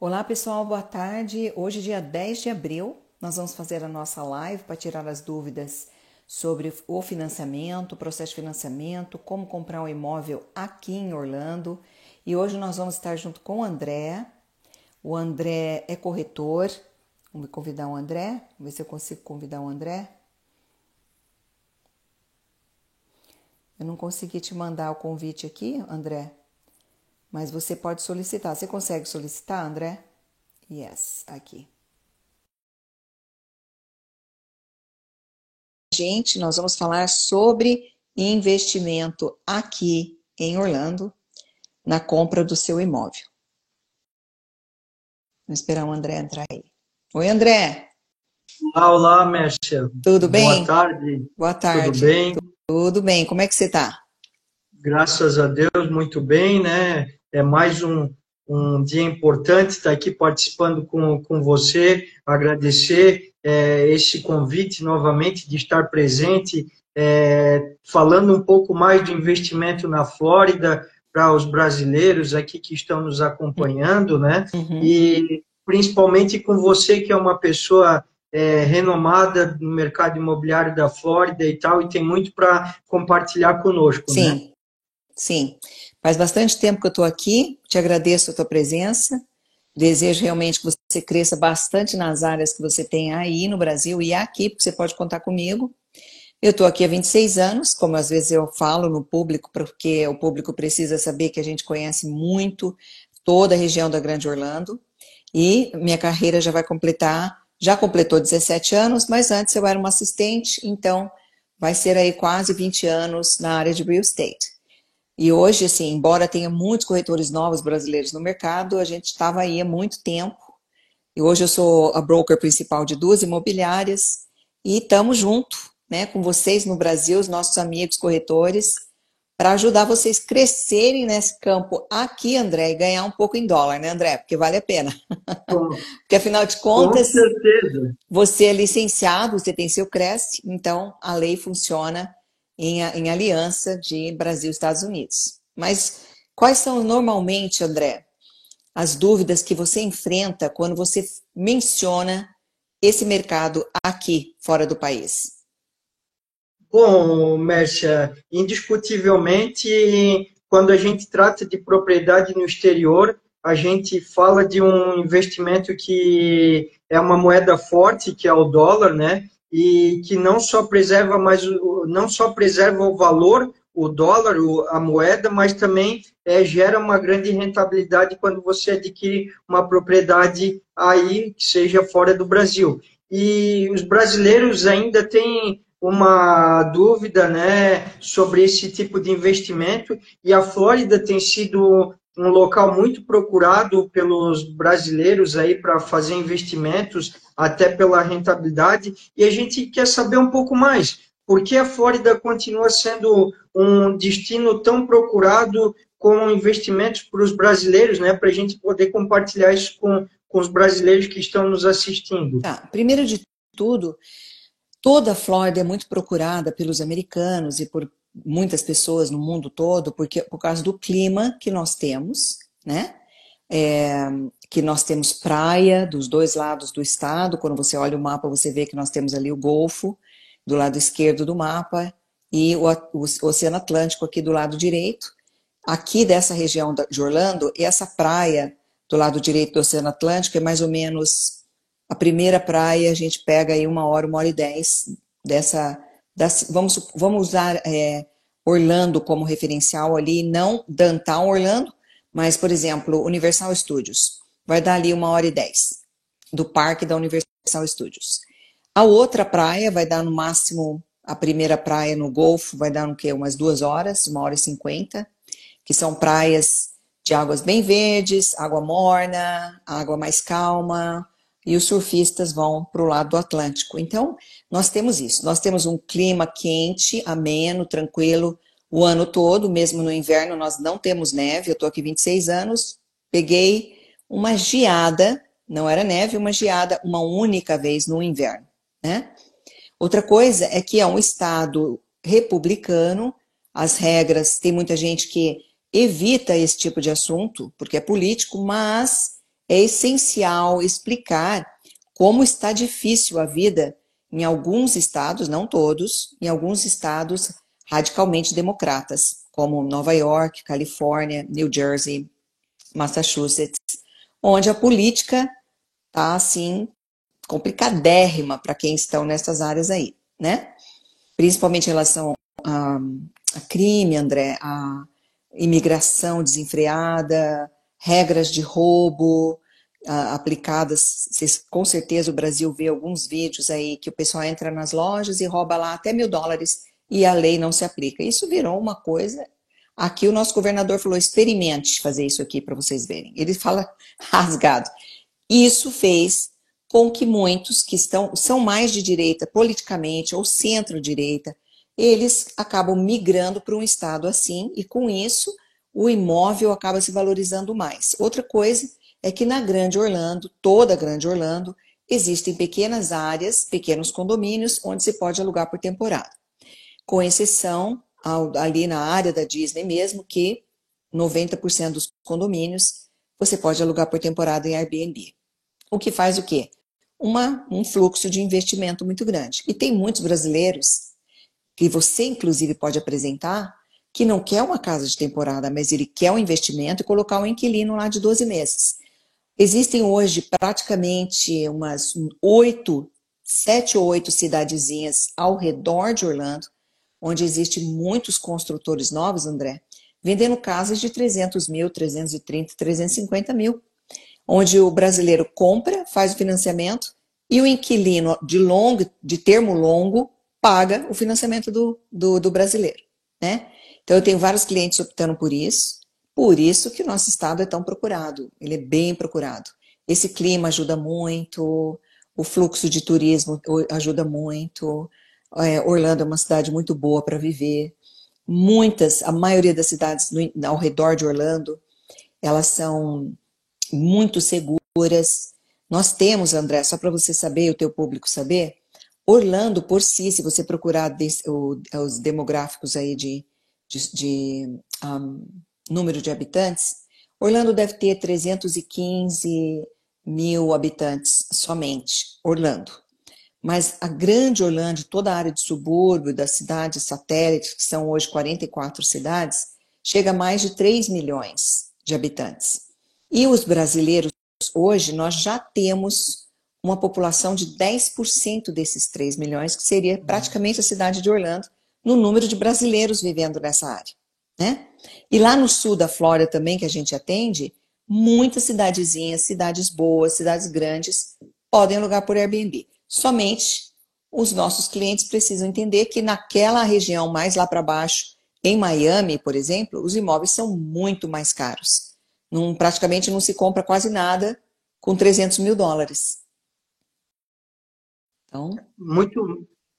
Olá pessoal, boa tarde. Hoje, dia 10 de abril, nós vamos fazer a nossa live para tirar as dúvidas sobre o financiamento, o processo de financiamento, como comprar um imóvel aqui em Orlando. E hoje nós vamos estar junto com o André. O André é corretor. Vamos convidar o André. Vamos ver se eu consigo convidar o André. Eu não consegui te mandar o convite aqui, André. Mas você pode solicitar. Você consegue solicitar, André? Yes, aqui. Gente, nós vamos falar sobre investimento aqui em Orlando, na compra do seu imóvel. Vamos esperar o André entrar aí. Oi, André. Olá, Mércia. Tudo Boa bem? tarde. Boa Tudo tarde. bem? Tudo bem. Como é que você tá? Graças a Deus, muito bem, né? É mais um dia importante estar aqui participando com você. Agradecer esse convite novamente de estar presente, falando um pouco mais de investimento na Flórida para os brasileiros aqui que estão nos acompanhando, né? Uhum. E principalmente com você, que é uma pessoa renomada no mercado imobiliário da Flórida e tal, e tem muito para compartilhar conosco, né? Sim, sim. Faz bastante tempo que eu estou aqui. Te agradeço a tua presença. Desejo realmente que você cresça bastante nas áreas que você tem aí no Brasil e aqui, porque você pode contar comigo. Eu estou aqui há 26 anos, como às vezes eu falo no público, porque o público precisa saber que a gente conhece muito toda a região da Grande Orlando. E minha carreira já completou 17 anos, mas antes eu era uma assistente, então vai ser aí quase 20 anos na área de real estate. E hoje, assim, embora tenha muitos corretores novos brasileiros no mercado, a gente estava aí há muito tempo. E hoje eu sou a broker principal de duas imobiliárias e estamos junto, né, com vocês no Brasil, os nossos amigos corretores, para ajudar vocês crescerem nesse campo aqui, André, e ganhar um pouco em dólar, né, André? Porque vale a pena. Com, Porque afinal de com contas, certeza. você é licenciado, você tem seu CRES, então a lei funciona em aliança de Brasil e Estados Unidos. Mas quais são normalmente, André, as dúvidas que você enfrenta quando você menciona esse mercado aqui, fora do país? Bom, Mércia, indiscutivelmente, quando a gente trata de propriedade no exterior, a gente fala de um investimento que é uma moeda forte, que é o dólar, né? E que não só preserva não só preserva o valor, o dólar, a moeda, mas também gera uma grande rentabilidade quando você adquire uma propriedade aí que seja fora do Brasil. E os brasileiros ainda têm uma dúvida, né, sobre esse tipo de investimento, e a Flórida tem sido um local muito procurado pelos brasileiros aí para fazer investimentos, até pela rentabilidade, e a gente quer saber um pouco mais. Por que a Flórida continua sendo um destino tão procurado com investimentos para os brasileiros, né, para a gente poder compartilhar isso com os brasileiros que estão nos assistindo? Tá, primeiro de tudo, toda a Flórida é muito procurada pelos americanos e por muitas pessoas no mundo todo, porque por causa do clima que nós temos, né? É, que nós temos praia dos dois lados do estado. Quando você olha o mapa, você vê que nós temos ali o Golfo do lado esquerdo do mapa e o Oceano Atlântico aqui do lado direito. Aqui dessa região de Orlando, essa praia do lado direito do Oceano Atlântico é mais ou menos a primeira praia. A gente pega aí 1 hora e 10 vamos usar Orlando como referencial ali, não Downtown Orlando, mas, por exemplo, Universal Studios. Vai dar ali 1 hora e 10 do parque da Universal Studios. A outra praia vai dar no máximo, a primeira praia no Golfo vai dar no quê? Umas 2 horas, 1 hora e 50, que são praias de águas bem verdes, água morna, água mais calma, e os surfistas vão para o lado do Atlântico. Então, nós temos isso. Nós temos um clima quente, ameno, tranquilo, o ano todo, mesmo no inverno nós não temos neve. Eu estou aqui 26 anos, peguei uma geada, não era neve, uma geada, uma única vez no inverno, né? Outra coisa é que é um estado republicano, as regras, tem muita gente que evita esse tipo de assunto, porque é político, mas é essencial explicar como está difícil a vida em alguns estados, não todos, em alguns estados radicalmente democratas, como Nova York, Califórnia, New Jersey, Massachusetts, onde a política está assim complicadérrima para quem estão nessas áreas aí, né? Principalmente em relação a crime, André, a imigração desenfreada, regras de roubo aplicadas. Com certeza o Brasil vê alguns vídeos aí que o pessoal entra nas lojas e rouba lá até US$ 1.000 e a lei não se aplica. Isso virou uma coisa. Aqui o nosso governador falou: experimente fazer isso aqui para vocês verem. Ele fala rasgado. Isso fez com que muitos que são mais de direita politicamente ou centro-direita, eles acabam migrando para um estado assim, e com isso o imóvel acaba se valorizando mais. Outra coisa é que na Grande Orlando, toda a Grande Orlando, existem pequenas áreas, pequenos condomínios, onde se pode alugar por temporada. Com exceção ali na área da Disney mesmo, que 90% dos condomínios você pode alugar por temporada em Airbnb. O que faz o quê? Um fluxo de investimento muito grande. E tem muitos brasileiros, que você inclusive pode apresentar, que não quer uma casa de temporada, mas ele quer um investimento e colocar um inquilino lá de 12 meses. Existem hoje praticamente umas 7 ou 8 cidadezinhas ao redor de Orlando, onde existem muitos construtores novos, André, vendendo casas de 300 mil, 330, 350 mil, onde o brasileiro compra, faz o financiamento e o inquilino de termo longo paga o financiamento do brasileiro, né? Então eu tenho vários clientes optando por isso que o nosso estado é tão procurado, ele é bem procurado. Esse clima ajuda muito, o fluxo de turismo ajuda muito, Orlando é uma cidade muito boa para viver. A maioria das cidades ao redor de Orlando, elas são muito seguras. Nós temos, André, só para você saber, o teu público saber, Orlando por si, se você procurar os demográficos aí de número de habitantes, Orlando deve ter 315 mil habitantes somente, Orlando. Mas a grande Orlando, toda a área de subúrbio, das cidades satélites, que são hoje 44 cidades, chega a mais de 3 milhões de habitantes. E os brasileiros, hoje, nós já temos uma população de 10% desses 3 milhões, que seria praticamente a cidade de Orlando, no número de brasileiros vivendo nessa área, né? E lá no sul da Flórida também, que a gente atende, muitas cidadezinhas, cidades boas, cidades grandes, podem alugar por Airbnb. Somente os nossos clientes precisam entender que naquela região mais lá para baixo, em Miami, por exemplo, os imóveis são muito mais caros. Praticamente não se compra quase nada com US$ 300 mil. Então,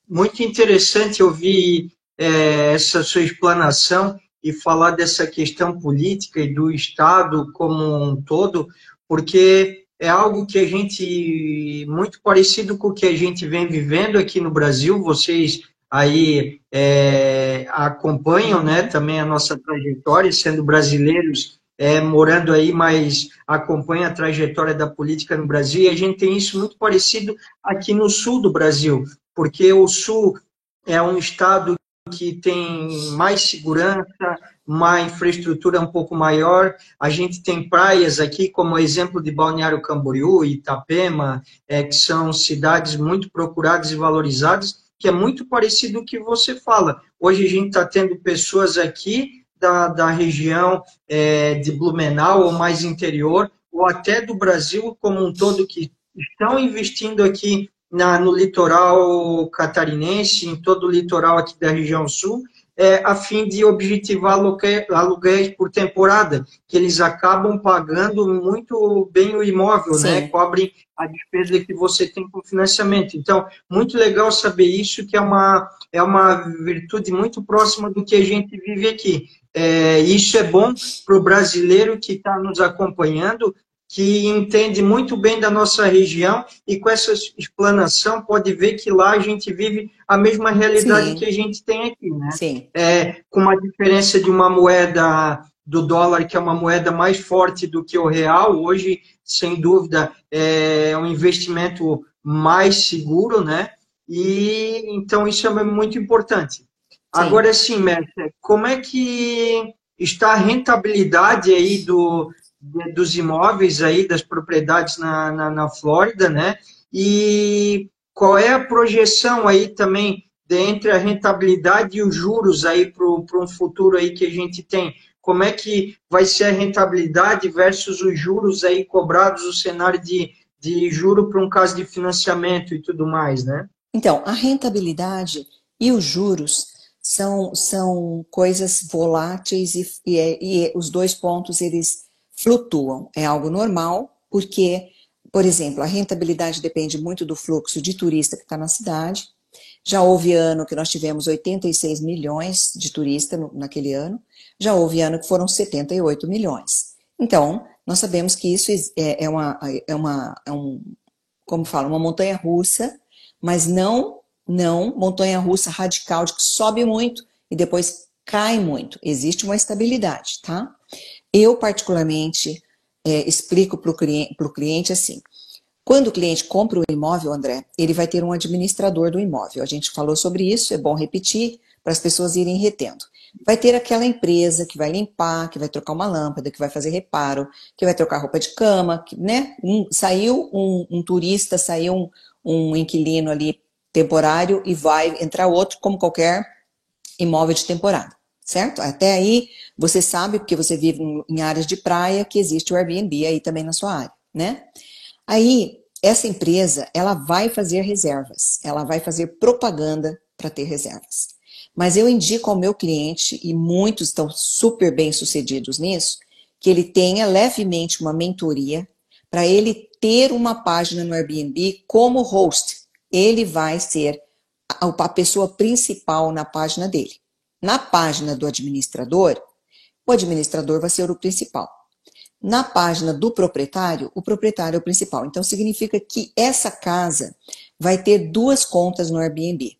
muito interessante ouvir essa sua explanação e falar dessa questão política e do Estado como um todo, porque é algo que a gente, muito parecido com o que a gente vem vivendo aqui no Brasil, vocês aí acompanham, né, também a nossa trajetória, sendo brasileiros, morando aí, mas acompanha a trajetória da política no Brasil, e a gente tem isso muito parecido aqui no sul do Brasil, porque o sul é um estado que tem mais segurança, uma infraestrutura um pouco maior. A gente tem praias aqui, como o exemplo de Balneário Camboriú e Itapema, que são cidades muito procuradas e valorizadas, que é muito parecido com o que você fala. Hoje a gente está tendo pessoas aqui da região de Blumenau ou mais interior, ou até do Brasil como um todo, que estão investindo aqui no litoral catarinense, em todo o litoral aqui da região sul, a fim de objetivar aluguéis por temporada, que eles acabam pagando muito bem o imóvel, né? Cobrem a despesa que você tem com financiamento. Então, muito legal saber isso, que é uma virtude muito próxima do que a gente vive aqui. Isso é bom para o brasileiro que está nos acompanhando, que entende muito bem da nossa região, e com essa explanação pode ver que lá a gente vive a mesma realidade que a gente tem aqui, né? Sim. Com uma diferença de uma moeda do dólar, que é uma moeda mais forte do que o real, hoje, sem dúvida, é um investimento mais seguro, né? E então isso é muito importante. Sim. Agora sim, Mércia, como é que está a rentabilidade aí dos imóveis aí, das propriedades na Flórida, né? E qual é a projeção aí também entre a rentabilidade e os juros aí para um futuro aí que a gente tem? Como é que vai ser a rentabilidade versus os juros aí cobrados, o cenário de juro para um caso de financiamento e tudo mais, né? Então, a rentabilidade e os juros são coisas voláteis e os dois pontos eles flutuam. É algo normal, porque, por exemplo, a rentabilidade depende muito do fluxo de turista que está na cidade. Já houve ano que nós tivemos 86 milhões de turistas naquele ano, já houve ano que foram 78 milhões. Então, nós sabemos que isso como fala, uma montanha russa, mas não montanha russa radical de que sobe muito e depois cai muito. Existe uma estabilidade, tá? Eu, particularmente, explico para o cliente assim: quando o cliente compra o imóvel, André, ele vai ter um administrador do imóvel. A gente falou sobre isso, é bom repetir para as pessoas irem retendo. Vai ter aquela empresa que vai limpar, que vai trocar uma lâmpada, que vai fazer reparo, que vai trocar roupa de cama, né? Saiu um turista, saiu um inquilino ali temporário e vai entrar outro, como qualquer imóvel de temporada, certo? Até aí você sabe, porque você vive em áreas de praia, que existe o Airbnb aí também na sua área, né? Aí, essa empresa, ela vai fazer reservas, ela vai fazer propaganda para ter reservas. Mas eu indico ao meu cliente, e muitos estão super bem sucedidos nisso, que ele tenha levemente uma mentoria para ele ter uma página no Airbnb como host. Ele vai ser a pessoa principal na página dele. Na página do administrador, o administrador vai ser o principal. Na página do proprietário, o proprietário é o principal. Então, significa que essa casa vai ter duas contas no Airbnb.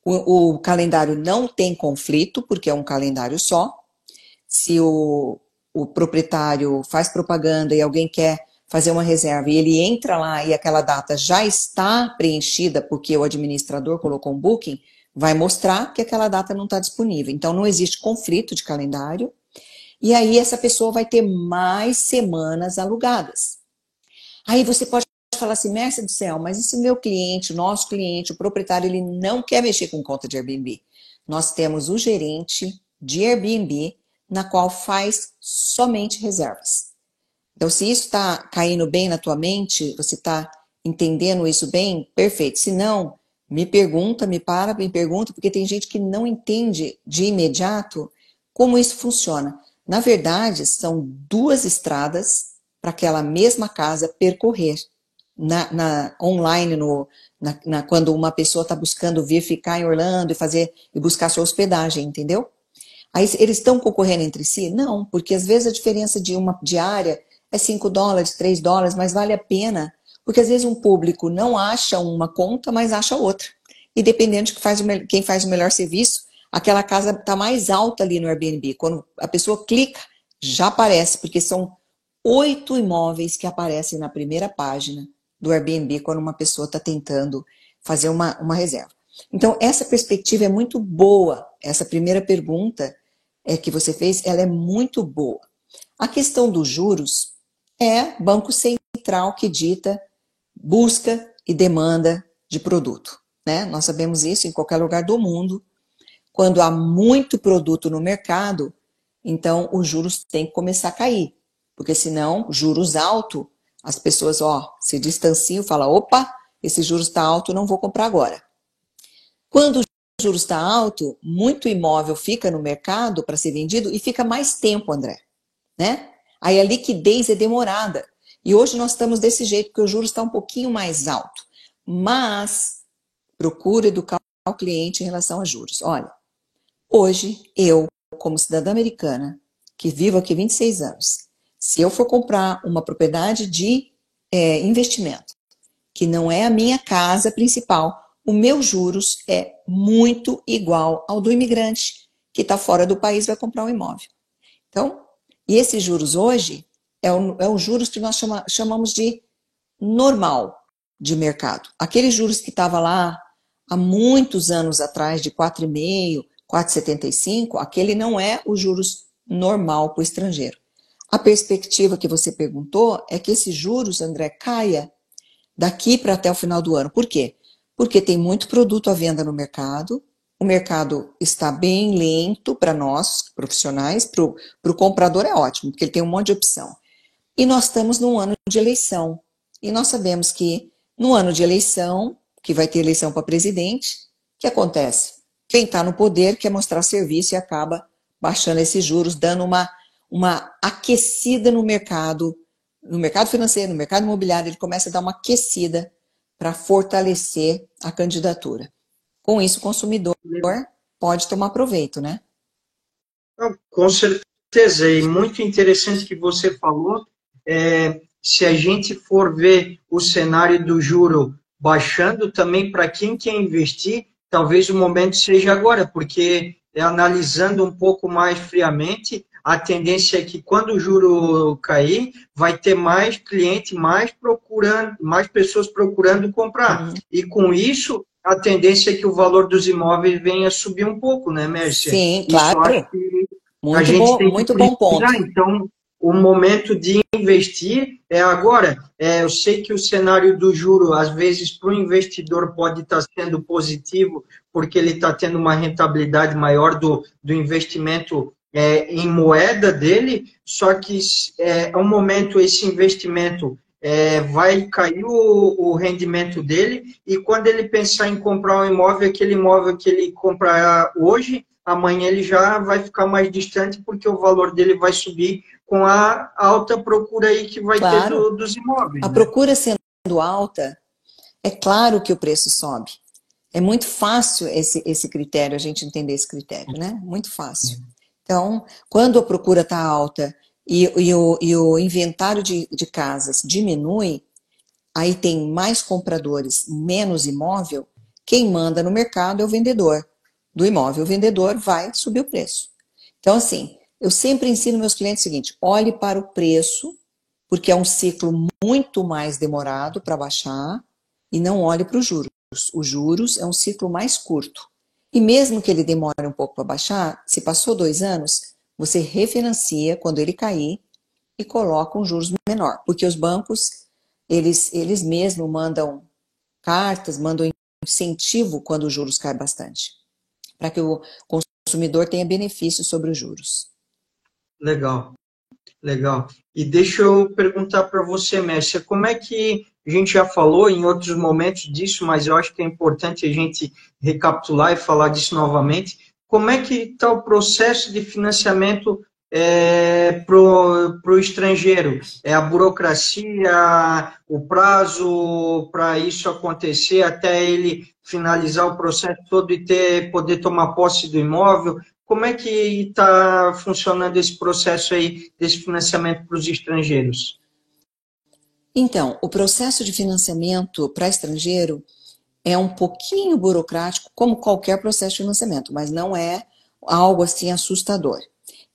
O calendário não tem conflito, porque é um calendário só. Se o proprietário faz propaganda e alguém quer fazer uma reserva e ele entra lá e aquela data já está preenchida porque o administrador colocou um booking, vai mostrar que aquela data não está disponível. Então, não existe conflito de calendário. E aí essa pessoa vai ter mais semanas alugadas. Aí você pode falar assim, Mércia do céu, mas e se o meu cliente, o nosso cliente, o proprietário, ele não quer mexer com conta de Airbnb? Nós temos o gerente de Airbnb, na qual faz somente reservas. Então, se isso está caindo bem na tua mente, você está entendendo isso bem, perfeito. Se não, me pergunta, me pergunta, porque tem gente que não entende de imediato como isso funciona. Na verdade, são duas estradas para aquela mesma casa percorrer. Online, quando uma pessoa está buscando vir ficar em Orlando e buscar sua hospedagem, entendeu? Aí eles estão concorrendo entre si? Não, porque às vezes a diferença de uma diária é $5, $3, mas vale a pena, porque às vezes um público não acha uma conta, mas acha outra. E dependendo de quem faz o melhor serviço, aquela casa está mais alta ali no Airbnb. Quando a pessoa clica, já aparece, porque são 8 imóveis que aparecem na primeira página do Airbnb quando uma pessoa está tentando fazer uma reserva. Então, essa perspectiva é muito boa. Essa primeira pergunta que você fez, ela é muito boa. A questão dos juros é Banco Central que dita busca e demanda de produto, né? Nós sabemos isso em qualquer lugar do mundo. Quando há muito produto no mercado, então os juros têm que começar a cair, porque senão, juros altos, as pessoas se distanciam e falam, opa, esse juros está alto, não vou comprar agora. Quando o juros está alto, muito imóvel fica no mercado para ser vendido e fica mais tempo, André, né? Aí a liquidez é demorada. E hoje nós estamos desse jeito, porque o juros está um pouquinho mais alto. Mas procura educar o cliente em relação a juros. Olha, hoje eu, como cidadã americana, que vivo aqui 26 anos, se eu for comprar uma propriedade de investimento, que não é a minha casa principal, o meu juros é muito igual ao do imigrante que está fora do país e vai comprar um imóvel. Então, E esses juros hoje é o juros que nós chamamos de normal de mercado. Aqueles juros que estava lá há muitos anos atrás, de 4,5, 4,75, aquele não é o juros normal para o estrangeiro. A perspectiva que você perguntou é que esses juros, André, caia daqui para até o final do ano. Por quê? Porque tem muito produto à venda no mercado, o mercado está bem lento para nós, profissionais, para o comprador é ótimo, porque ele tem um monte de opção. E nós estamos num ano de eleição. E nós sabemos que no ano de eleição, que vai ter eleição para presidente, o que acontece? Quem está no poder quer mostrar serviço e acaba baixando esses juros, dando uma aquecida no mercado financeiro, no mercado imobiliário, ele começa a dar uma aquecida para fortalecer a candidatura. Com isso, o consumidor pode tomar proveito, né? Com certeza, e muito interessante que você falou, se a gente for ver o cenário do juro baixando, também para quem quer investir, talvez o momento seja agora, porque analisando um pouco mais friamente, a tendência é que quando o juro cair, vai ter mais cliente, mais pessoas procurando comprar. Uhum. E com isso, a tendência é que o valor dos imóveis venha subir um pouco, né, Mércia? Sim, Isso eu acho claro. que a gente tem que Muito bom ponto. priorizar. Então, o momento de investir é agora. Eu sei que o cenário do juro, às vezes, para o investidor pode estar sendo positivo, porque ele está tendo uma rentabilidade maior do investimento em moeda dele, só que é um momento, esse investimento vai cair o rendimento dele, e quando ele pensar em comprar um imóvel, aquele imóvel que ele comprar hoje, amanhã ele já vai ficar mais distante, porque o valor dele vai subir com a alta procura aí que vai ter Claro, dos imóveis, a né? procura sendo alta, é claro que o preço sobe. É muito fácil esse critério, a gente entender esse critério, né? Muito fácil. Então, quando a procura está alta e o inventário de casas diminui, aí tem mais compradores, menos imóvel, quem manda no mercado é o vendedor do imóvel. O vendedor vai subir o preço. Então, assim, eu sempre ensino meus clientes o seguinte: olhe para o preço, porque é um ciclo muito mais demorado para baixar, e não olhe para os juros. Os juros é um ciclo mais curto. E mesmo que ele demore um pouco para baixar, se passou 2 anos, você refinancia quando ele cair e coloca um juros menor. Porque os bancos, eles mesmos mandam cartas, mandam incentivo quando os juros caem bastante, para que o consumidor tenha benefício sobre os juros. Legal. Legal. E deixa eu perguntar para você, Mércia, como é que a gente já falou em outros momentos disso, mas eu acho que é importante a gente recapitular e falar disso novamente. Como é que está o processo de financiamento para o estrangeiro? A burocracia, o prazo para isso acontecer, até ele finalizar o processo todo e poder tomar posse do imóvel? Como é que está funcionando esse processo aí, desse financiamento para os estrangeiros? Então, o processo de financiamento para estrangeiro é um pouquinho burocrático, como qualquer processo de financiamento, mas não é algo assim assustador.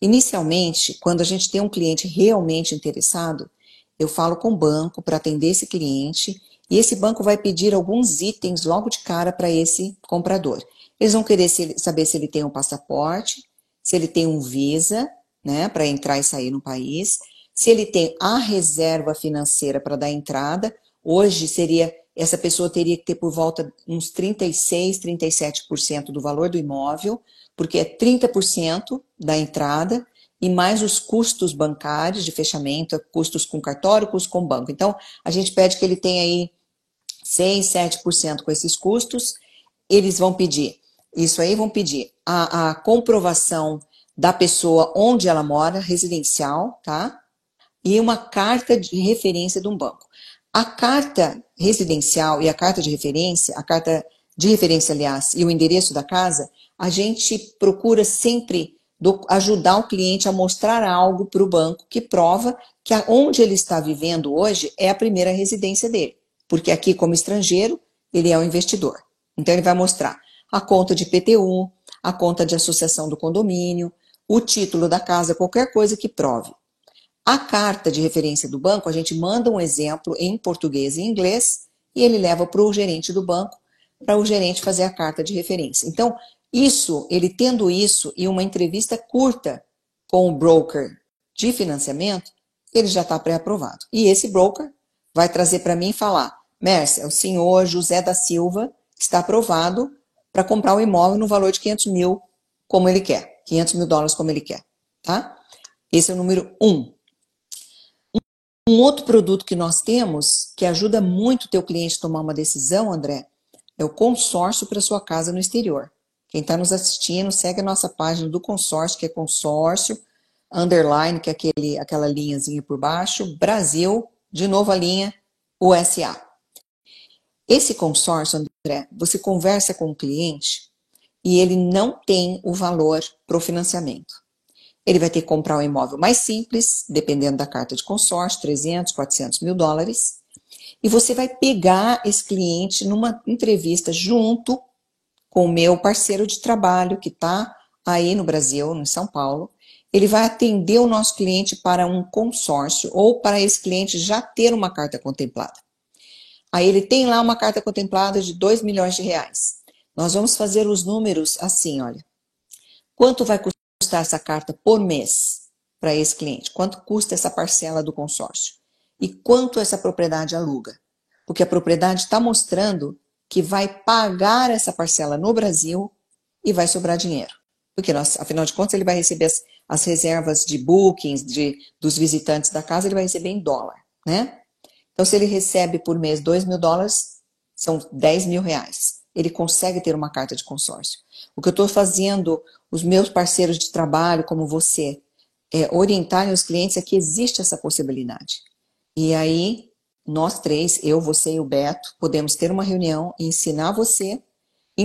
Inicialmente, quando a gente tem um cliente realmente interessado, eu falo com o banco para atender esse cliente, e esse banco vai pedir alguns itens logo de cara para esse comprador. Eles vão querer saber se ele tem um passaporte, se ele tem um Visa, né, para entrar e sair no país, se ele tem a reserva financeira para dar entrada. Hoje essa pessoa teria que ter por volta uns 36, 37% do valor do imóvel, porque é 30% da entrada e mais os custos bancários de fechamento, custos com cartório, custos com banco. Então, a gente pede que ele tenha aí 6, 7% com esses custos. Eles vão pedir, isso aí vão pedir a comprovação da pessoa onde ela mora, residencial, tá? E uma carta de referência de um banco. A carta residencial e a carta de referência, aliás, e o endereço da casa, a gente procura sempre ajudar o cliente a mostrar algo para o banco que prova que onde ele está vivendo hoje é a primeira residência dele. Porque aqui, como estrangeiro, ele é um investidor. Então, ele vai mostrar a conta de IPTU, a conta de associação do condomínio, o título da casa, qualquer coisa que prove A carta de referência do banco, a gente manda um exemplo em português e inglês e ele leva para o gerente do banco, para o gerente fazer a carta de referência. Então, ele tendo isso e uma entrevista curta com o broker de financiamento, ele já está pré-aprovado. E esse broker vai trazer para mim e falar: Mércia, o senhor José da Silva está aprovado para comprar o imóvel no valor de 500 mil como ele quer, 500 mil dólares como ele quer, tá? Esse é o número 1. Um outro produto que nós temos, que ajuda muito o teu cliente a tomar uma decisão, André, é o consórcio para sua casa no exterior. Quem está nos assistindo, segue a nossa página do consórcio, que é consórcio, underline, que é aquela linhazinha por baixo, Brasil, de novo a linha, USA. Esse consórcio, André, você conversa com o cliente e ele não tem o valor para o financiamento. Ele vai ter que comprar um imóvel mais simples, dependendo da carta de consórcio, 300, 400 mil dólares. E você vai pegar esse cliente numa entrevista junto com o meu parceiro de trabalho, que está aí no Brasil, em São Paulo. Ele vai atender o nosso cliente para um consórcio ou para esse cliente já ter uma carta contemplada. Aí ele tem lá uma carta contemplada de 2 milhões de reais. Nós vamos fazer os números assim, olha. Quanto vai custar essa carta por mês para esse cliente? Quanto custa essa parcela do consórcio? E quanto essa propriedade aluga? Porque a propriedade está mostrando que vai pagar essa parcela no Brasil e vai sobrar dinheiro. Porque, afinal de contas, ele vai receber as reservas de bookings dos visitantes da casa, ele vai receber em dólar, né? Então, se ele recebe por mês 2 mil dólares, são 10 mil reais. Ele consegue ter uma carta de consórcio. O que eu estou fazendo, os meus parceiros de trabalho, como você, orientarem os clientes é que existe essa possibilidade. E aí, nós três, eu, você e o Beto, podemos ter uma reunião e ensinar você e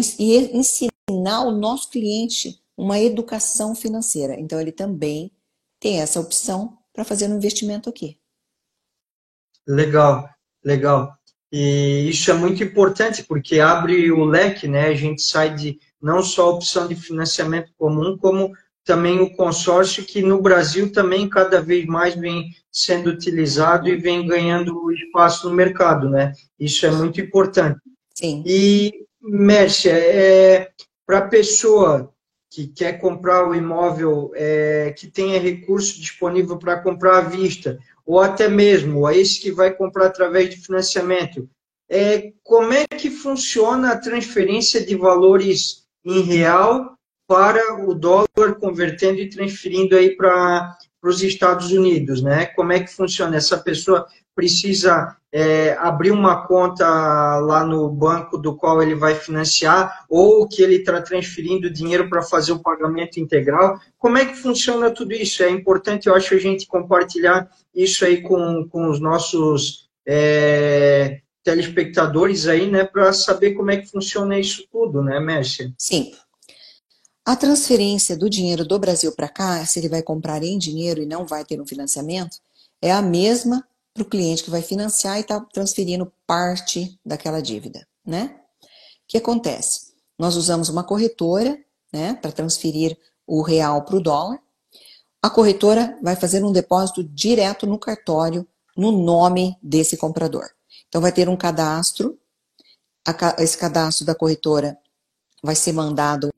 ensinar o nosso cliente uma educação financeira. Então, ele também tem essa opção para fazer um investimento aqui. Legal, legal. E isso é muito importante porque abre o leque, né? A gente sai de não só a opção de financiamento comum, como também o consórcio, que no Brasil também cada vez mais vem sendo utilizado e vem ganhando espaço no mercado, né? Isso é muito importante. Sim. E, Mércia, para a pessoa que quer comprar o imóvel, que tenha recurso disponível para comprar à vista, ou até mesmo a esse que vai comprar através de financiamento, como é que funciona a transferência de valores em real para o dólar, convertendo e transferindo aí para os Estados Unidos, né? Como é que funciona? Essa pessoa precisa abrir uma conta lá no banco do qual ele vai financiar, ou que ele está transferindo dinheiro para fazer o pagamento integral. Como é que funciona tudo isso? É importante, eu acho, a gente compartilhar isso aí com os nossos telespectadores aí, né, para saber como é que funciona isso tudo, né, Mércia? Sim. A transferência do dinheiro do Brasil para cá, se ele vai comprar em dinheiro e não vai ter um financiamento, é a mesma para o cliente que vai financiar e está transferindo parte daquela dívida, né? O que acontece? Nós usamos uma corretora, né, para transferir o real para o dólar. A corretora vai fazer um depósito direto no cartório, no nome desse comprador. Então, vai ter um cadastro, esse cadastro da corretora vai ser mandado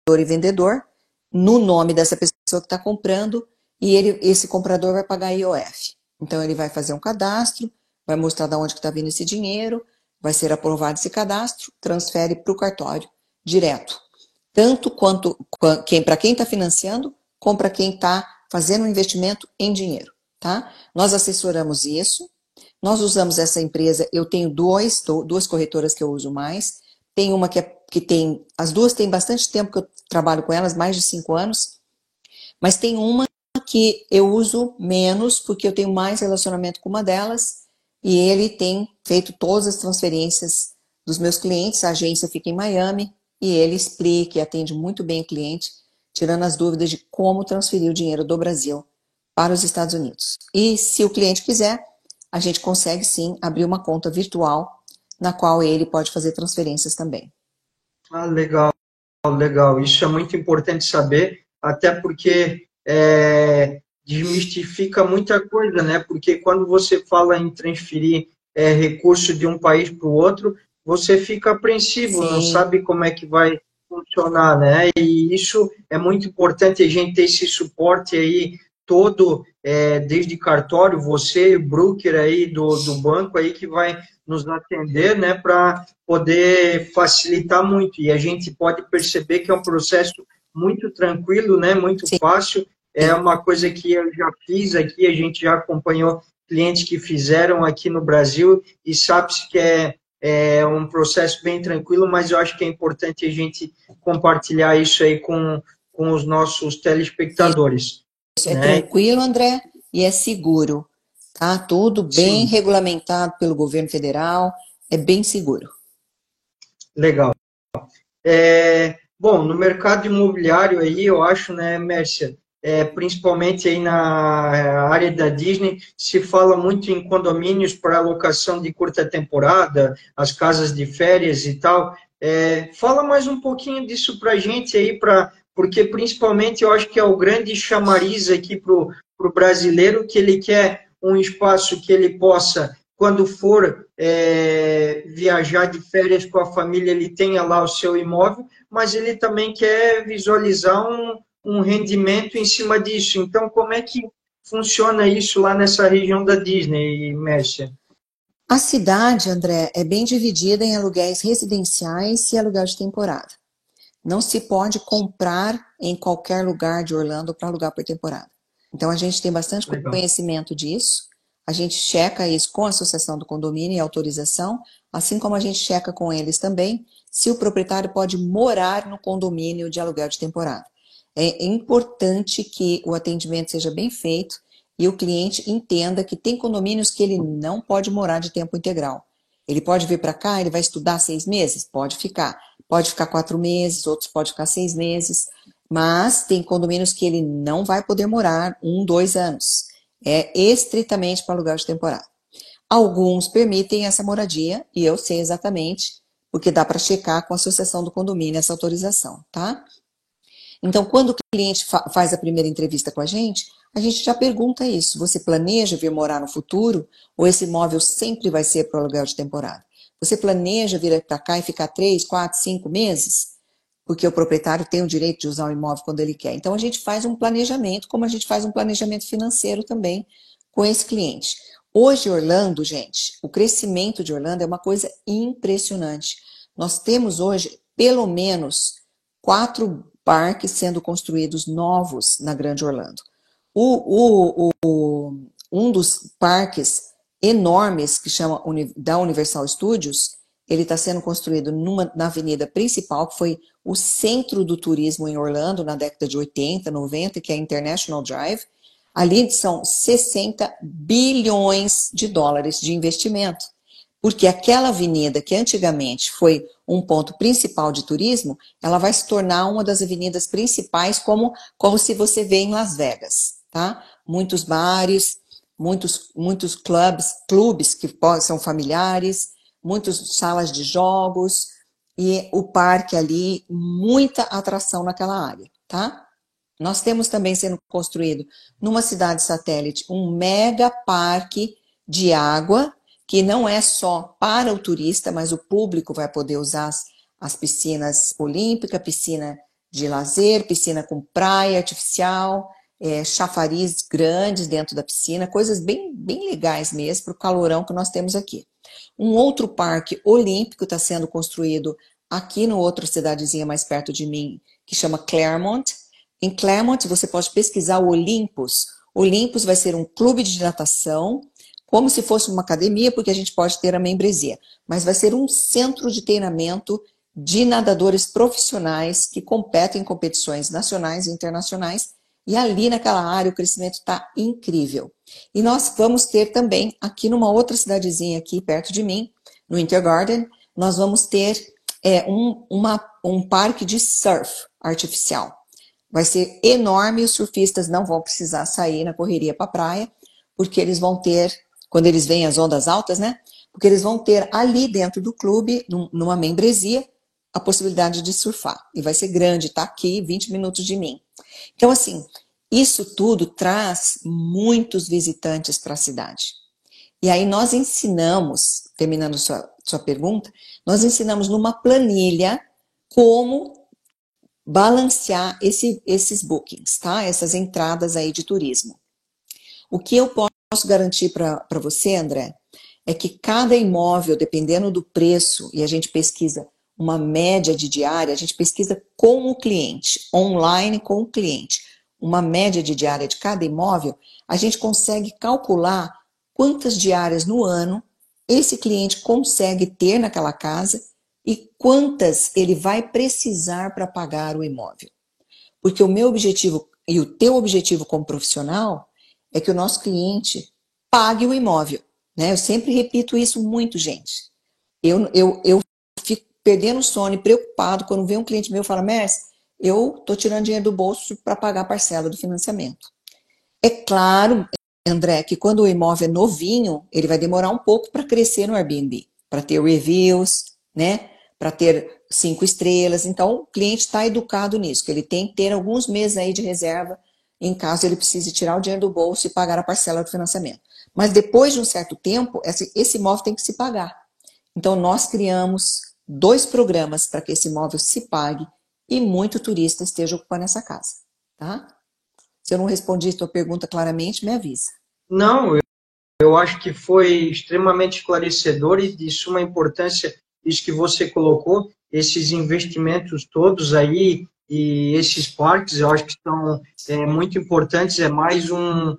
e vendedor, no nome dessa pessoa que está comprando, e esse comprador vai pagar IOF. Então, ele vai fazer um cadastro, vai mostrar de onde está vindo esse dinheiro, vai ser aprovado esse cadastro, transfere para o cartório direto. Tanto quanto para quem está financiando, como para quem está fazendo um investimento em dinheiro, tá? Nós assessoramos isso, nós usamos essa empresa, eu tenho duas corretoras que eu uso mais, tem uma que tem, as duas têm bastante tempo que eu trabalho com elas, mais de 5 anos, mas tem uma que eu uso menos, porque eu tenho mais relacionamento com uma delas, e ele tem feito todas as transferências dos meus clientes, a agência fica em Miami, e ele explica e atende muito bem o cliente, tirando as dúvidas de como transferir o dinheiro do Brasil para os Estados Unidos. E se o cliente quiser, a gente consegue sim abrir uma conta virtual na qual ele pode fazer transferências também. Ah, legal, legal. Isso é muito importante saber, até porque desmistifica muita coisa, né? Porque quando você fala em transferir recurso de um país para o outro, você fica apreensivo, não Sim, sabe como é que vai funcionar, né? E isso é muito importante a gente ter esse suporte aí todo, desde cartório, você, broker aí do banco aí que vai nos atender, né, para poder facilitar muito. E a gente pode perceber que é um processo muito tranquilo, né, muito sim. fácil. É uma coisa que eu já fiz aqui, a gente já acompanhou clientes que fizeram aqui no Brasil e sabe-se que é um processo bem tranquilo, mas eu acho que é importante a gente compartilhar isso aí com os nossos telespectadores, Isso é né? tranquilo, André, e é seguro, tá? Tudo bem Sim, regulamentado pelo governo federal, é bem seguro. legal. Bom, no mercado imobiliário aí, eu acho, né, Mércia, principalmente aí na área da Disney, se fala muito em condomínios para alocação de curta temporada, as casas de férias e tal. Fala mais um pouquinho disso para a gente aí, porque principalmente eu acho que é o grande chamariz aqui para o brasileiro, que ele quer um espaço que ele possa quando for viajar de férias com a família, ele tenha lá o seu imóvel, mas ele também quer visualizar um rendimento em cima disso. Então, como é que funciona isso lá nessa região da Disney, Mércia? A cidade, André, é bem dividida em aluguéis residenciais e aluguel de temporada. Não se pode comprar em qualquer lugar de Orlando para alugar por temporada. Então a gente tem bastante Legal. conhecimento disso. A gente checa isso com a associação do condomínio e autorização, assim como a gente checa com eles também se o proprietário pode morar no condomínio de aluguel de temporada. É importante que o atendimento seja bem feito e o cliente entenda que tem condomínios que ele não pode morar de tempo integral. Ele pode vir para cá, ele vai estudar 6 meses? Pode ficar. Pode ficar 4 meses, outros pode ficar 6 meses, mas tem condomínios que ele não vai poder morar 1, 2 anos. É estritamente para aluguel de temporada. Alguns permitem essa moradia, e eu sei exatamente, porque dá para checar com a associação do condomínio essa autorização, tá? Então, quando o cliente faz a primeira entrevista com a gente já pergunta isso. Você planeja vir morar no futuro? Ou esse imóvel sempre vai ser para o aluguel de temporada? Você planeja vir para cá e ficar 3, 4, 5 meses? Porque o proprietário tem o direito de usar o imóvel quando ele quer. Então, a gente faz um planejamento, como a gente faz um planejamento financeiro também com esse cliente. Hoje, Orlando, gente, o crescimento de Orlando é uma coisa impressionante. Nós temos hoje, pelo menos, 4 parques sendo construídos novos na Grande Orlando. Um dos parques enormes, que chama da Universal Studios, ele está sendo construído na avenida principal, que foi o centro do turismo em Orlando na década de 80, 90, que é a International Drive. Ali são 60 bilhões de dólares de investimento. Porque aquela avenida que antigamente foi um ponto principal de turismo, ela vai se tornar uma das avenidas principais, como se você vê em Las Vegas, tá? Muitos bares, muitos clubes que são familiares, muitas salas de jogos e o parque ali, muita atração naquela área, tá? Nós temos também sendo construído numa cidade satélite um mega parque de água, que não é só para o turista, mas o público vai poder usar as piscinas olímpicas, piscina de lazer, piscina com praia artificial, chafariz grandes dentro da piscina, coisas bem, bem legais mesmo para o calorão que nós temos aqui. Um outro parque olímpico está sendo construído aqui no outra cidadezinha mais perto de mim, que chama Claremont. Em Claremont, você pode pesquisar o Olympus. Olympus vai ser um clube de natação, como se fosse uma academia, porque a gente pode ter a membresia, mas vai ser um centro de treinamento de nadadores profissionais que competem em competições nacionais e internacionais, e ali naquela área o crescimento está incrível. E nós vamos ter também, aqui numa outra cidadezinha aqui perto de mim, no Intergarden, nós vamos ter um parque de surf artificial. Vai ser enorme, os surfistas não vão precisar sair na correria para a praia, porque eles vão ter quando eles veem as ondas altas, né? Porque eles vão ter ali dentro do clube, numa membresia, a possibilidade de surfar. E vai ser grande, tá aqui, 20 minutos de mim. Então, assim, isso tudo traz muitos visitantes para a cidade. E aí nós ensinamos, terminando sua pergunta, nós ensinamos numa planilha como balancear esses bookings, tá? Essas entradas aí de turismo. O que eu posso garantir para você, André, é que cada imóvel, dependendo do preço, e a gente pesquisa uma média de diária, a gente pesquisa com o cliente, online com o cliente, uma média de diária de cada imóvel, a gente consegue calcular quantas diárias no ano esse cliente consegue ter naquela casa e quantas ele vai precisar para pagar o imóvel. Porque o meu objetivo e o teu objetivo como profissional é que o nosso cliente pague o imóvel, né? Eu sempre repito isso muito, gente. Eu fico perdendo o sono e preocupado quando vem um cliente meu e fala, Merce, eu estou tirando dinheiro do bolso para pagar a parcela do financiamento. É claro, André, que quando o imóvel é novinho, ele vai demorar um pouco para crescer no Airbnb, para ter reviews, né? Para ter 5 estrelas. Então, o cliente está educado nisso, que ele tem que ter alguns meses aí de reserva em caso ele precise tirar o dinheiro do bolso e pagar a parcela do financiamento. Mas depois de um certo tempo, esse imóvel tem que se pagar. Então, nós criamos 2 programas para que esse imóvel se pague e muito turista esteja ocupando essa casa, tá? Se eu não respondi a tua pergunta claramente, me avisa. Não, eu acho que foi extremamente esclarecedor e de suma importância isso que você colocou, esses investimentos todos aí e esses parques, eu acho que são muito importantes, é mais um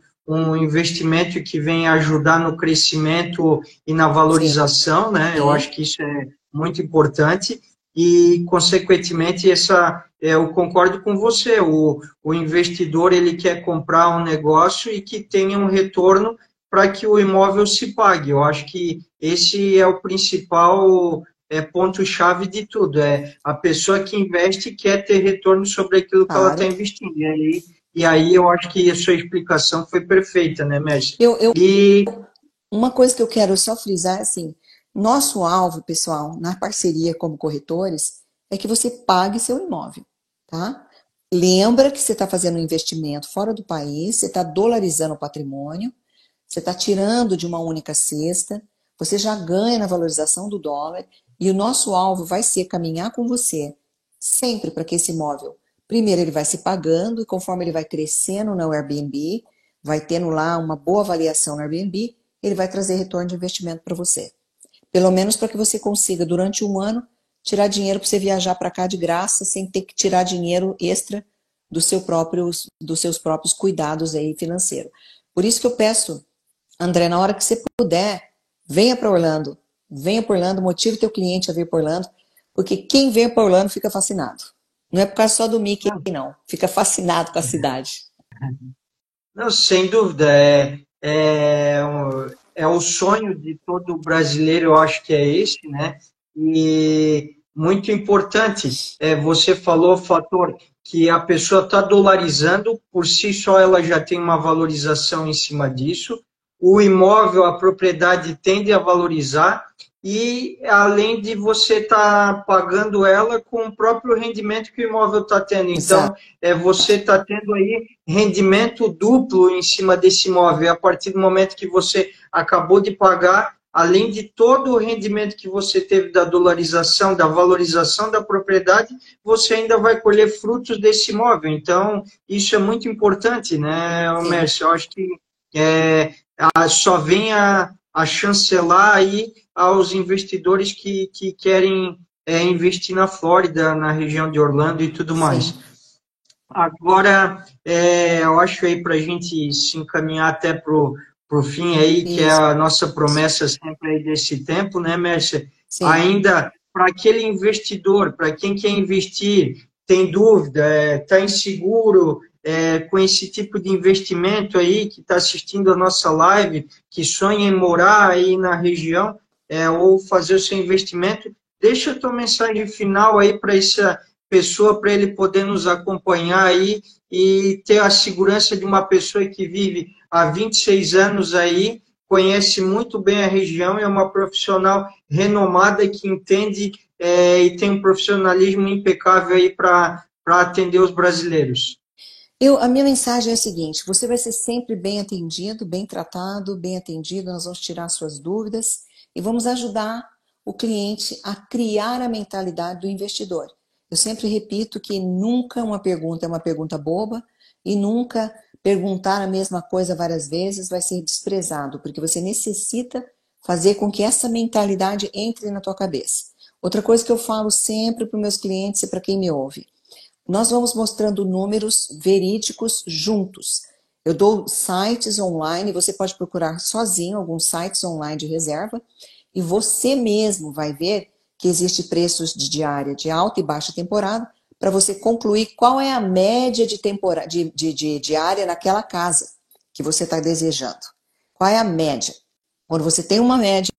investimento que vem ajudar no crescimento e na valorização, né? Eu acho que isso é muito importante e, consequentemente, eu concordo com você, o investidor ele quer comprar um negócio e que tenha um retorno para que o imóvel se pague. Eu acho que esse é o principal ponto-chave de tudo. É a pessoa que investe quer ter retorno sobre aquilo que ela está investindo. E aí eu acho que a sua explicação foi perfeita, né, Messi? Uma coisa que eu quero só frisar é assim, nosso alvo, pessoal, na parceria como corretores, é que você pague seu imóvel, tá? Lembra que você está fazendo um investimento fora do país, você está dolarizando o patrimônio, você está tirando de uma única cesta, você já ganha na valorização do dólar e o nosso alvo vai ser caminhar com você sempre para que esse imóvel, primeiro ele vai se pagando e conforme ele vai crescendo no Airbnb, vai tendo lá uma boa avaliação no Airbnb, ele vai trazer retorno de investimento para você. Pelo menos para que você consiga, durante um ano, tirar dinheiro para você viajar para cá de graça, sem ter que tirar dinheiro extra dos seus próprios cuidados aí financeiros. Por isso que eu peço, André, na hora que você puder, venha para Orlando. Venha para Orlando, motive teu cliente a vir para Orlando, porque quem vem para Orlando fica fascinado. Não é por causa só do Mickey, não. Fica fascinado com a cidade. Não, sem dúvida. É o sonho de todo brasileiro, eu acho que é esse, né? E muito importante, você falou o fator que a pessoa está dolarizando, por si só ela já tem uma valorização em cima disso, o imóvel, a propriedade tende a valorizar, e além de você estar pagando ela com o próprio rendimento que o imóvel está tendo. Então, você está tendo aí rendimento duplo em cima desse imóvel. A partir do momento que você acabou de pagar, além de todo o rendimento que você teve da dolarização, da valorização da propriedade, você ainda vai colher frutos desse imóvel. Então, isso é muito importante, né, Mércio? Eu acho que só vem a chancelar aí aos investidores que querem investir na Flórida, na região de Orlando e tudo mais. Agora, eu acho aí para a gente se encaminhar até para o fim aí, que é a nossa promessa sempre aí desse tempo, né, Mércia? Ainda para aquele investidor, para quem quer investir, tem dúvida, está inseguro com esse tipo de investimento aí, que está assistindo a nossa live, que sonha em morar aí na região, ou fazer o seu investimento, deixa a tua mensagem final aí para essa pessoa, para ele poder nos acompanhar aí e ter a segurança de uma pessoa que vive há 26 anos aí conhece muito bem a região, é uma profissional renomada que entende e tem um profissionalismo impecável aí para atender os brasileiros. A minha mensagem é a seguinte: você vai ser sempre bem atendido, bem tratado, bem atendido. Nós vamos tirar suas dúvidas e vamos ajudar o cliente a criar a mentalidade do investidor. Eu sempre repito que nunca uma pergunta é uma pergunta boba e nunca perguntar a mesma coisa várias vezes vai ser desprezado, porque você necessita fazer com que essa mentalidade entre na tua cabeça. Outra coisa que eu falo sempre para os meus clientes e para quem me ouve: nós vamos mostrando números verídicos juntos. Eu dou sites online, você pode procurar sozinho alguns sites online de reserva e você mesmo vai ver que existe preços de diária de alta e baixa temporada para você concluir qual é a média de diária naquela casa que você está desejando. Qual é a média? Quando você tem uma média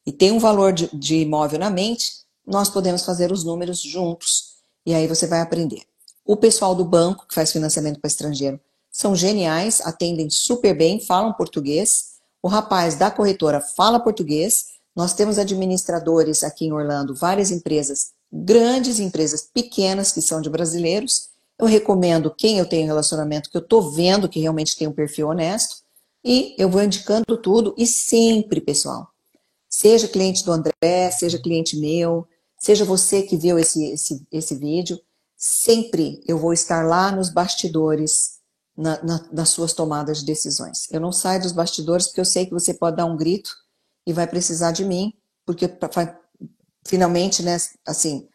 e tem um valor de imóvel na mente, nós podemos fazer os números juntos. E aí você vai aprender. O pessoal do banco, que faz financiamento para estrangeiro, são geniais, atendem super bem, falam português. O rapaz da corretora fala português. Nós temos administradores aqui em Orlando, várias empresas, grandes empresas pequenas que são de brasileiros. Eu recomendo quem eu tenho relacionamento, que eu estou vendo que realmente tem um perfil honesto. E eu vou indicando tudo. E sempre, pessoal, seja cliente do André, seja cliente meu, seja você que viu esse vídeo, sempre eu vou estar lá nos bastidores, nas suas tomadas de decisões. Eu não saio dos bastidores porque eu sei que você pode dar um grito e vai precisar de mim, porque finalmente, né, assim,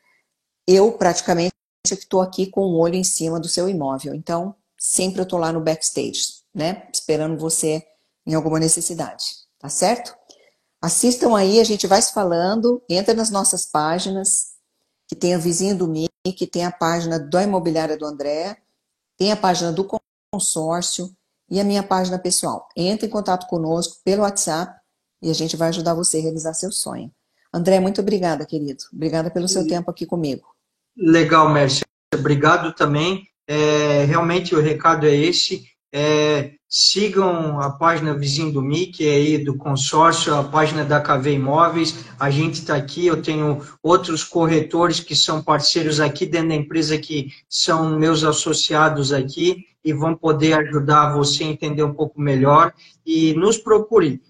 eu praticamente estou aqui com o olho em cima do seu imóvel. Então, sempre eu estou lá no backstage, né, esperando você em alguma necessidade, tá certo? Assistam aí, a gente vai se falando, entra nas nossas páginas, que tem a Vizinho do Mickey, tem a página da Imobiliária do André, tem a página do consórcio e a minha página pessoal. Entre em contato conosco pelo WhatsApp e a gente vai ajudar você a realizar seu sonho. André, muito obrigada, querido. Obrigada pelo seu tempo aqui comigo. Legal, Mércia. Obrigado também. Realmente o recado é esse. Sigam a página Vizinho do Mickey aí do consórcio, a página da KV Imóveis. A gente está aqui, eu tenho outros corretores que são parceiros aqui dentro da empresa que são meus associados aqui e vão poder ajudar você a entender um pouco melhor. E nos procure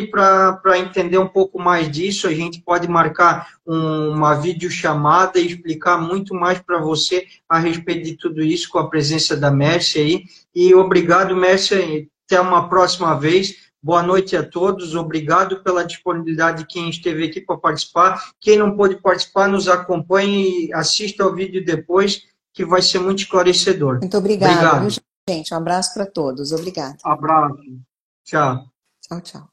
para entender um pouco mais disso. A gente pode marcar uma videochamada e explicar muito mais para você a respeito de tudo isso com a presença da Mércia aí. E obrigado, Mércia, até uma próxima vez. Boa noite a todos, obrigado pela disponibilidade de quem esteve aqui para participar. Quem não pôde participar, nos acompanhe e assista ao vídeo depois, que vai ser muito esclarecedor. Muito obrigada, viu, gente? Um abraço para todos. Obrigada. Abraço. Tchau. Tchau, tchau.